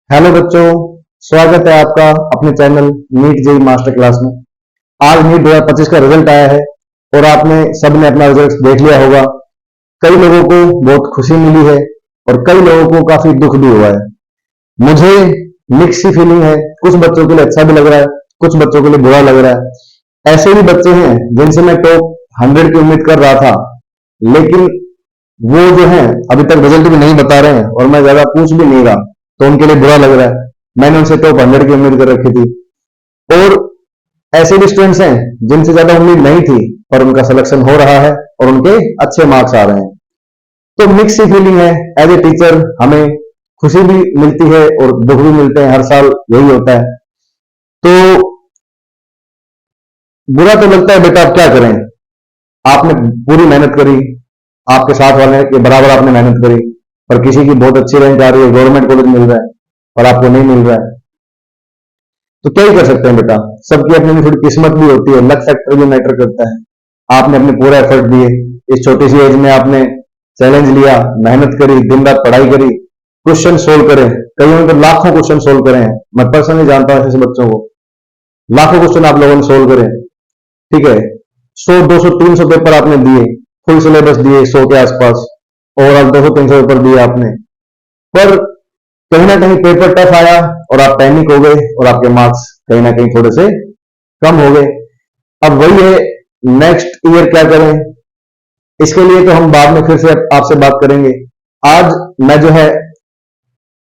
Hello बच्चों, स्वागत है आपका अपने channel NEET JEE master class में। आज नीट 2025 का रिजल्ट आया है और आपने सबने अपना रिजल्ट देख लिया होगा। कई लोगों को बहुत खुशी मिली है और कई लोगों को काफी दुख भी हुआ है। मुझे मिक्स सी फीलिंग है, कुछ बच्चों के लिए अच्छा भी लग रहा है, कुछ बच्चों के लिए बुरा लग रहा है। ऐसे भी बच्चे हैं जिनसे मैं टॉप 100 की उम्मीद कर रहा था, लेकिन वो जो है अभी तक रिजल्ट भी नहीं बता रहे हैं और मैं ज्यादा पूछ भी नहीं रहा, तो उनके लिए बुरा लग रहा है। मैंने उनसे टॉप 100 की उम्मीद कर रखी थी। और ऐसे भी स्टूडेंट्स हैं जिनसे ज्यादा उम्मीद नहीं थी पर उनका सिलेक्शन हो रहा है और उनके अच्छे मार्क्स आ रहे हैं। तो मिक्स सी फीलिंग है। एज ए टीचर हमें खुशी भी मिलती है और दुख भी मिलते हैं, हर साल यही होता है। तो बुरा तो लगता है, बेटा आप क्या करें, आपने पूरी मेहनत करी, आपके साथ वाले के बराबर आपने मेहनत करी, पर किसी की बहुत अच्छी रैंक आ रही है, गवर्नमेंट कॉलेज मिल रहा है और आपको नहीं मिल रहा है, तो क्या ही कर सकते हैं बेटा। सबकी अपनी थोड़ी किस्मत भी होती है, लक फैक्टर भी मैटर करता है। आपने अपने पूरा एफर्ट दिए, इस छोटी सी एज में आपने चैलेंज लिया, मेहनत करी, दिन रात पढ़ाई करी, क्वेश्चन सोल्व करे, कईयों तो लाखों क्वेश्चन सोल्व करे हैं। मैं पर्सनली जानता हूं ऐसे बच्चों को, लाखों क्वेश्चन आप लोगों ने सोल्व करे। ठीक है, 100 200 300 पेपर आपने दिए, फुल सिलेबस दिए 100 के आसपास, ओवरऑल 200 300 पेपर दिए आपने, पर कहीं ना कहीं पेपर टफ आया और आप पैनिक हो गए और आपके मार्क्स कहीं ना कहीं थोड़े से कम हो गए। अब वही है, नेक्स्ट ईयर क्या करें, इसके लिए तो हम बाद में फिर से आपसे बात करेंगे। आज मैं जो है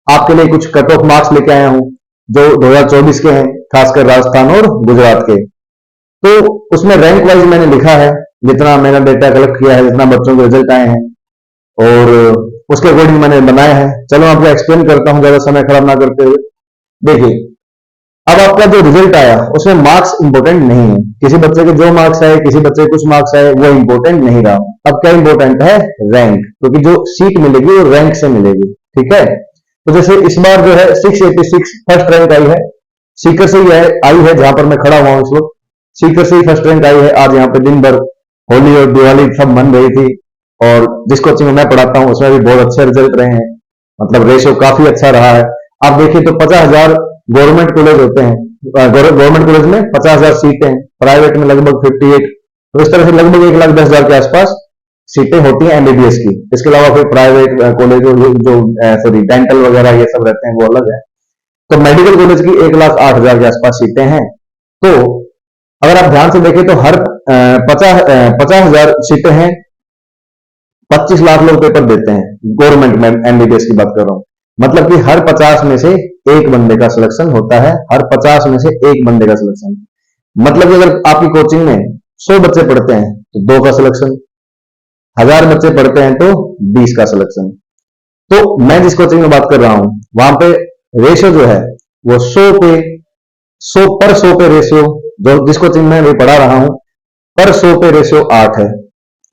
आपके लिए कुछ कट ऑफ मार्क्स लेके आया हूं जो 2024 के हैं, खासकर राजस्थान और गुजरात के। तो उसमें रैंक वाइज मैंने लिखा है, जितना मैंने डेटा कलेक्ट किया है, जितना बच्चों के रिजल्ट आए हैं और उसके अकॉर्डिंग मैंने बनाया है। चलो आपको एक्सप्लेन करता हूं ज्यादा समय खराब ना करते हुए। देखिए, अब आपका जो रिजल्ट आया उसमें मार्क्स इंपॉर्टेंट नहीं है। किसी बच्चे के जो मार्क्स आए, किसी बच्चे के कुछ मार्क्स आए, वो इंपॉर्टेंट नहीं रहा। अब क्या इंपॉर्टेंट है, रैंक, क्योंकि जो सीट मिलेगी वो रैंक से मिलेगी। ठीक है, तो जैसे इस बार जो है 686 फर्स्ट रैंक आई है, सीकर से ही आई है, जहां पर मैं खड़ा हुआ हूं इस वक्त, सीकर से ही फर्स्ट रैंक आई है। आज यहाँ पे दिन भर होली और दिवाली सब मन रही थी और जिस कोचिंग में मैं पढ़ाता हूँ उसमें भी बहुत अच्छे रिजल्ट रहे हैं, मतलब रेशियो काफी अच्छा रहा है। आप देखिए तो 50,000 गवर्नमेंट कॉलेज होते हैं, गवर्नमेंट कॉलेज में 50,000 सीटें हैं, प्राइवेट में लगभग 58। तो इस तरह से लगभग 1,10,000 के आसपास सीटें होती हैं एमबीबीएस की। इसके अलावा फिर प्राइवेट कॉलेज जो सॉरी डेंटल वगैरह ये सब रहते हैं वो अलग है। तो मेडिकल कॉलेज की 1,08,000 के आसपास सीटें हैं। तो अगर आप ध्यान से देखें तो हर 50,000 सीटें हैं, 25 लाख लोग पेपर देते हैं गवर्नमेंट में, एमबीबीएस की बात कर रहा हूं। मतलब कि हर 50 में से एक बंदे का सिलेक्शन होता है, हर 50 में से एक बंदे का सिलेक्शन। मतलब कि अगर आपकी कोचिंग में 100 बच्चे पढ़ते हैं तो 2 का सिलेक्शन, 1000 बच्चे पढ़ते हैं तो 20 का सिलेक्शन। तो मैं जिस कोचिंग में बात कर रहा हूं वहां पे रेशियो जो है वो 100 पे रेशियो, जो जिस कोचिंग में भी पढ़ा रहा हूं, पर 100 पे रेशियो 8 है।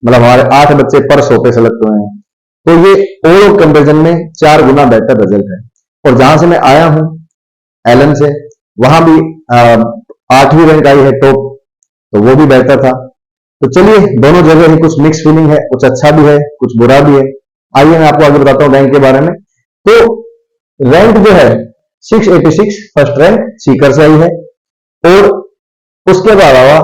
मतलब हमारे 8 बच्चे पर 100 पे सेलेक्ट हुए हैं। तो ये ओवरऑल कंपेरिजन में 4 गुना बेहतर रिजल्ट है। और जहां से मैं आया हूं एलन से, वहां भी 8वीं रैंक आई है टॉप, तो वो भी बेहतर था। तो चलिए, दोनों जगह ही कुछ मिक्स फीलिंग है, कुछ अच्छा भी है कुछ बुरा भी है। आइए मैं आपको आगे बताता हूं रैंक के बारे में। तो रैंक जो है 686 फर्स्ट रैंक सीकर से आई है और उसके अलावा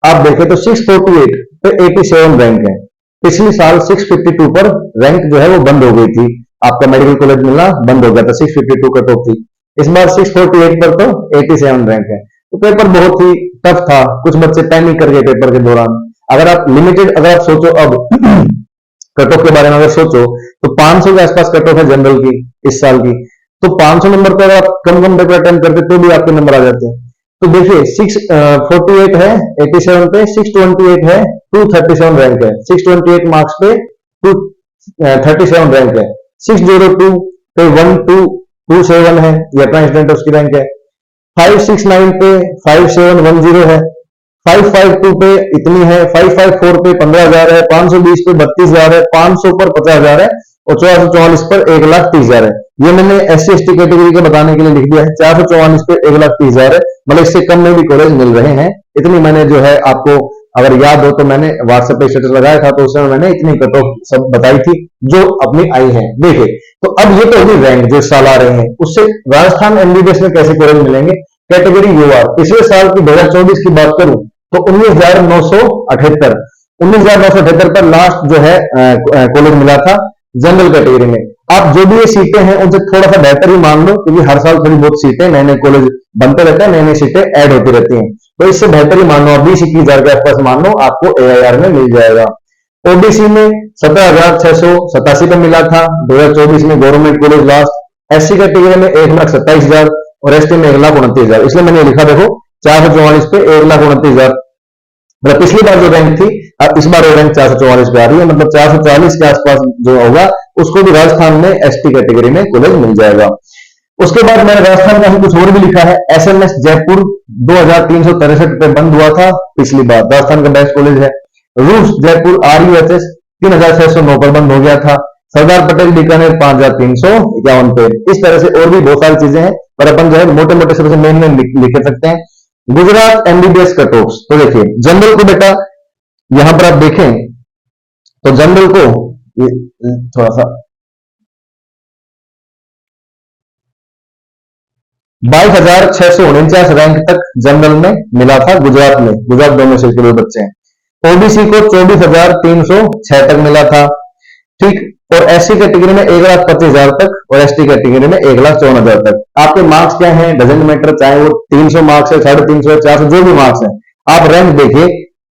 आप देखें तो 648 पे 87 रैंक है। पिछले साल 652 पर रैंक जो है वो बंद हो गई थी, आपका मेडिकल कॉलेज मिलना बंद हो गया था, 652 कट ऑफ थी। इस बार 648 पर तो 87 रैंक है। तो पेपर बहुत ही टफ था, कुछ बच्चे पैनिक कर गए पेपर के दौरान। अगर आप लिमिटेड, अगर आप सोचो अब कट ऑफ के बारे में अगर सोचो तो 500 के आसपास कट ऑफ है जनरल की इस साल की। तो 500 नंबर पर आप कम कम पेपर अटेम्प्ट करते तो भी आपके नंबर आ जाते हैं। तो देखिए 648 है 87 पे, 628 है 237 रैंक है, 628 मार्क्स पे 237 रैंक है, 602 पे 1227 है, ये अपना स्टूडेंट उसकी रैंक है, 569 पे 5710 है, 552 पे इतनी है, 554 पे 15,000 है, 520 पे 32,000 है, 500 पर 50,000 है और 444 पर 1,30,000 है। ये मैंने SC ST कैटेगरी के बताने के लिए लिख दिया है। 444 पे 1,30,000 है, मतलब इससे कम में भी कॉलेज मिल रहे हैं। इतनी मैंने जो है आपको अगर याद हो तो मैंने व्हाट्सएप पे स्टेटस लगाया था, तो उसमें मैंने इतनी कट ऑफ सब बताई थी जो अपनी आई है। देखिए तो अब ये तो होगी रैंक जो इस साल आ रहे हैं, उससे राजस्थान एमबीबीएस में कैसे कॉलेज मिलेंगे। कैटेगरी यूआर, पिछले साल की 2024 की बात करूं तो 19,978, 19,978 पर लास्ट जो है कॉलेज मिला था जनरल कैटेगरी में। आप जो भी ये सीटें हैं उनसे थोड़ा सा बेहतर ही मान लो, क्योंकि हर साल थोड़ी बहुत सीटें, नए नए कॉलेज बनते रहते हैं, नई नई सीटें ऐड होती रहती हैं, तो इससे बेहतर ही मान लो, 20-21 हजार के आसपास मान लो आपको एआईआर में मिल जाएगा। ओबीसी में 17,687 पे मिला था 2024 में government college last. SC category में 1,27,000 और एसटी में 1,29,000, इसलिए मैंने लिखा देखो 444 पे 1,29,000। मतलब पिछली बार जो रैंक थी, अब इस बार वो रैंक 444 पे आ रही है, मतलब 440 के आसपास जो होगा उसको भी राजस्थान में एसटी कैटेगरी में कॉलेज मिल जाएगा। उसके बाद मैंने राजस्थान का ही कुछ और भी लिखा है। एसएमएस जयपुर 2,363 पे बंद हुआ था पिछली बार, राजस्थान का बेस्ट कॉलेज है। रूस जयपुर आरयूएचएस 3,609 पर बंद हो गया था। सरदार पटेल बीकानेर 5,351 पे। इस तरह से और भी बहुत सारी चीजें हैं, पर अपन जो है मोटे मोटे सबसे मेन में लिख सकते हैं। गुजरात एमबीबीएस कट ऑफ, तो देखिए जनरल को बेटा यहां पर आप देखें तो जनरल को थोड़ा सा 22,649 रैंक तक जनरल में मिला था गुजरात में, गुजरात डोमेस्टिक के बच्चे हैं। ओबीसी को 24,306 तक मिला था, ठीक। और एससी कैटेगरी में 1,25,000 तक और एसटी कैटेगरी में 1,54,000 तक। आपके मार्क्स क्या हैं डजेंट मैटर, चाहे वो 300 मार्क्स है, 350, 400, जो भी मार्क्स है, आप रैंक देखिए।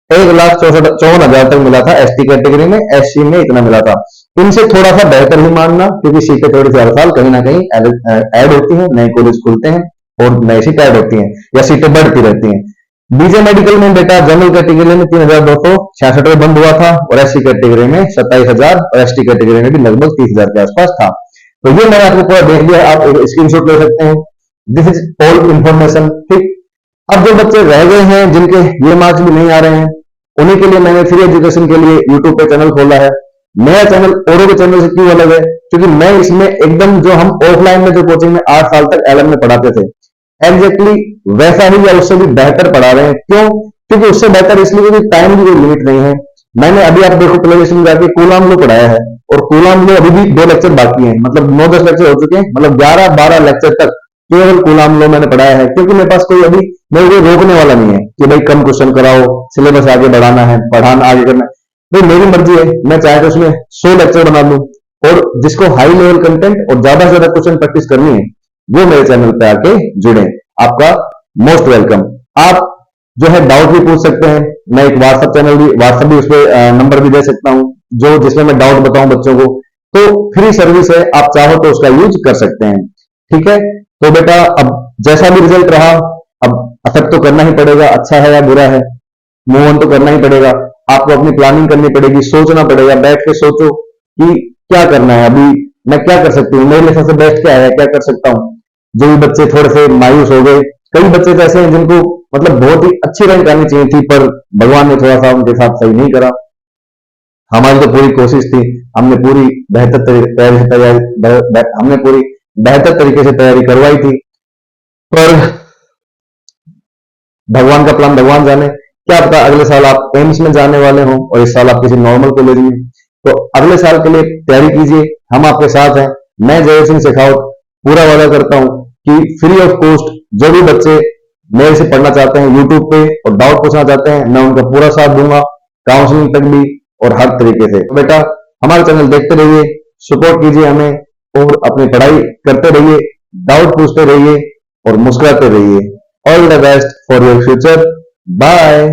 1,54,000 तक मिला था एसटी कैटेगरी में, एससी में इतना मिला था। इनसे थोड़ा सा बेहतर ही मानना, क्योंकि सीटें थोड़ी सी हर साल कहीं ना कहीं ऐड होती हैं, नए कॉलेज खुलते हैं और नई सीटें ऐड होती हैं या सीटें बढ़ती रहती हैं। बीजे मेडिकल में बेटा जनरल कैटेगरी में 3,266 में बंद हुआ था और एससी कैटेगरी में 27,000 और एसटी कैटेगरी में भी लगभग 30,000 के आसपास था। तो ये मैंने आपको पूरा देख लिया, आप एक स्क्रीनशॉट ले सकते हैं। दिस इज ऑल इंफॉर्मेशन, ठीक। अब जो बच्चे रह गए हैं जिनके ये मार्क्स भी नहीं आ रहे हैं, उन्हीं के लिए मैंने फ्री एजुकेशन के लिए यूट्यूब पे चैनल खोला है। मेरा चैनल औरों के चैनल से क्यों अलग है, क्योंकि मैं इसमें एकदम जो हम ऑफलाइन में जो कोचिंग में 8 साल तक एलएम में पढ़ाते थे, एग्जैक्टली वैसा ही या उससे भी बेहतर पढ़ा रहे हैं। क्यों? क्योंकि उससे बेहतर इसलिए क्योंकि टाइम की कोई लिमिट नहीं है। मैंने अभी आप देखो प्लेलिस्ट में जाके कूलाम लो पढ़ाया है, और कूलाम लो अभी भी 2 लेक्चर बाकी हैं, मतलब 9-10 लेक्चर हो चुके हैं, मतलब 11-12 लेक्चर तक केवल कूलाम लो मैंने पढ़ाया है। क्योंकि मेरे पास कोई अभी मेरे को रोकने वाला नहीं है कि भाई कम क्वेश्चन कराओ, सिलेबस आगे बढ़ाना है, पढ़ाना आगे करना है। भाई मेरी मर्जी है, मैं चाहे तो उसमें 100 लेक्चर बना लूं, और जिसको हाई लेवल कंटेंट और ज्यादा से ज्यादा क्वेश्चन प्रैक्टिस करनी है वो मेरे चैनल पे आके जुड़े। आपका मोस्ट वेलकम। आप जो है डाउट भी पूछ सकते हैं, मैं एक व्हाट्सएप चैनल भी, व्हाट्सएप भी उस पर नंबर भी दे सकता हूं, जो जिसमें मैं डाउट बताऊं बच्चों को। तो फ्री सर्विस है, आप चाहो तो उसका यूज कर सकते हैं, ठीक है। तो बेटा अब जैसा भी रिजल्ट रहा, अब एक्सेप्ट तो करना ही पड़ेगा, अच्छा है या बुरा है, मूव ऑन तो करना ही पड़ेगा। आपको अपनी प्लानिंग करनी पड़ेगी, सोचना पड़ेगा, बैठ के सोचो कि क्या करना है, अभी मैं क्या कर सकती हूँ, मेरे लिए सबसे बेस्ट क्या है, क्या कर सकता हूँ। जो भी बच्चे थोड़े से मायूस हो गए, कई बच्चे तो ऐसे हैं जिनको मतलब बहुत ही अच्छी रैंक आनी चाहिए थी, पर भगवान ने थोड़ा सा उनके साथ सही नहीं करा। हमारी तो पूरी कोशिश थी, हमने पूरी हमने पूरी बेहतर तरीके से तैयारी करवाई थी, पर भगवान का प्लान भगवान जाने। क्या पता अगले साल आप एम्स में जाने वाले हो और इस साल आप किसी नॉर्मल कॉलेज में, तो अगले साल के लिए तैयारी कीजिए, हम आपके साथ हैं। मैं जय सिंह शेखावत पूरा वादा करता हूं कि फ्री ऑफ कॉस्ट जो भी बच्चे मेरे से पढ़ना चाहते हैं यूट्यूब पे और डाउट पूछना चाहते हैं, मैं उनका पूरा साथ दूंगा, काउंसलिंग तक भी और हर तरीके से। तो बेटा हमारा चैनल देखते रहिए, सपोर्ट कीजिए हमें और अपनी पढ़ाई करते रहिए, डाउट पूछते रहिए और मुस्कुराते रहिए। All the best for your future, bye.